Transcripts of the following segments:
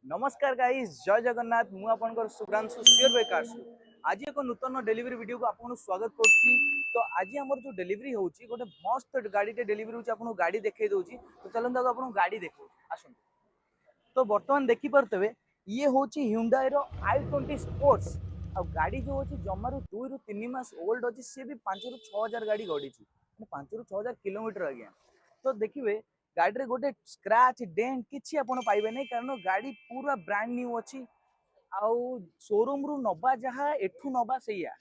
नमस्कार गाइस जय जगन्नाथ मु आपनकर सुब्रांशु श्योर बाय कार्स आज एक नूतन डेलीवरी वीडियो को आपन स्वागत करछि। तो आज हमर जो डेलीवरी होछि गोटे मस्त गाड़ी टे डेलीवरी होछि आपन गाड़ी देखै दोछि। तो चलंत आपन गाड़ी देखो आसन। तो वर्तमान देखि परतबे ये होछि Hyundai रो i20 स्पोर्ट्स आ गाड़ी जो होछि जमारू 2 रु 3 मास ओल्ड होछि से भी 5 रु 6000 गाड़ी गडिछि 5 रु 6000 किलोमीटर आज्ञा। तो देखिबे गाड़ी रे गोटे स्क्रैच डेंट किछि आपण पाइबे नै कारण गाड़ी पूरा ब्रांड न्यू अछि। आउ शोरूम रु नबा जहा एठू नबा सैया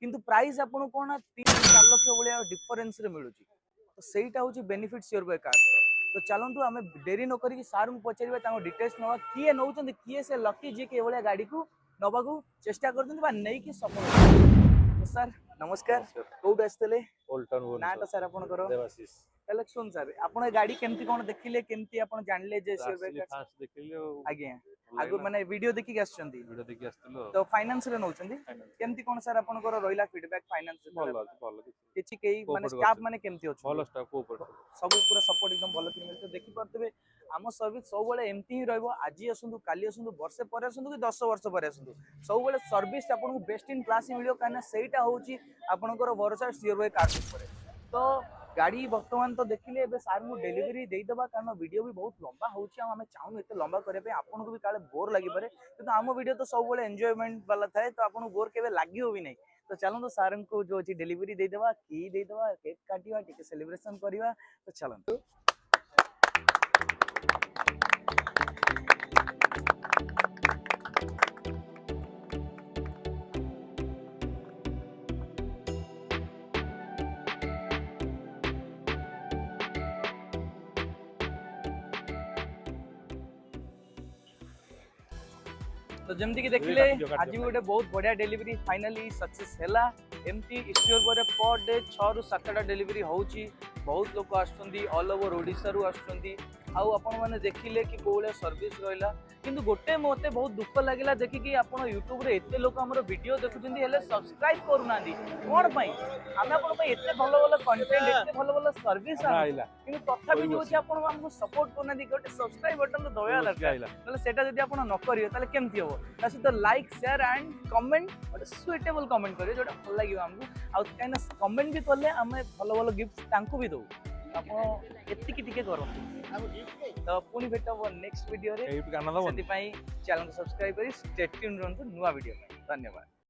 किंतु प्राइस आपण कोन 3-4 लाख भलिया डिफरेंस रे मिलुछि। तो सेटा होछि बेनिफिट श्योर बाय कार्स। तो चलंतु आमे देरी न करी सार को पचारिबा तांको डिटेल्स नवा किए नउचंदी किए से लकी जी के भलिया गाड़ी को नबा को चेष्टा करचंदी बा नै कि सफल। तो सर नमस्कार कोड आस्तले ओल्टन नाटा सर आपण करो देवाशीष कलेक्शन सर आपण गाड़ी केमती कोन देखिले केमती आपण जानले जे श्योर बाय कार्स फास्ट देखिले आज्ञा आगु माने वीडियो देखि आछंती वीडियो देखि आस्तलो तो फाइनेंस रे नउचंदी केमती कोन सर आपण को रोइला फीडबैक फाइनेंस भलो किछि केई माने स्टाफ माने केमती अछि भलो स्टाफ को ऊपर सब पूरा सपोर्ट एकदम भलो कि मिलते देखि परतबे आम सर्विस सब बेले एमती ही रहबो। आज आसंतु काली आसंतु वर्षे पर आसंतु कि 10 वर्ष पर आसंतु सब बेले सर्विस आपन को बेस्ट इन क्लास ही मिलियो काना सेटा होची आपनकर भरोसा श्योर बाय कार्स ऊपर। तो गाड़ी वर्तमान तो देखिले एबे सार मु डेलीवरी देई दबा कारण वीडियो भी बहुत लंबा होची आ हमें चाहू एते लंबा करे पे आपन को भी काले बोर लागि पारे किंतु आम वीडियो तो सब बेले एन्जॉयमेंट वाला थाए तो आपन बोर केबे लागियो भी नहीं। तो चलो तो सार को जो अछि डेलीवरी देई दबा की देई दबा केक काटिवा टिके सेलिब्रेशन करिवा। तो चलो तो जमती कि देखिले आज भी गोटे बहुत बढ़िया डेलीवरी फाइनली सक्सेस हैला। एमती स्टोर पर पर डे 6 रु 7टा डेलीवरी होची। बहुत लोग आछुंदी ऑल ओवर ओडिसा रु आछुंदी आउ आपण माने देखिले कि कोले सर्विस रहला किंतु गोटे मते बहुत दुख लागिला देखि कि आपण YouTube रे एते लोक हमर वीडियो देखुचंदी हेले सब्सक्राइब करू नांदी कोन पई आमे आपण पई एते भलो भलो कंटेंट एते भलो भलो सर्विस आइला किंतु तथापि जो छै आपण हमको सपोर्ट करना दी गोटे सब्सक्राइब बटन तो दया लागला नले सेटा जदी आपण न करियो ताले केमती हो तासे तो लाइक शेयर एंड कमेंट गोटे सुइटेबल कमेंट करियो जोटा भल लागियो हमको आ काइना कमेंट भी करले हमें भलो भलो गिफ्ट तांको भी दो आपण एतिकी टिके करो। तो पुनी भेटब नेक्स्ट वीडियो रे सेति पई चैनल को सब्सक्राइब करी स्टे ट्यून रहंतु नुवा वीडियो। धन्यवाद।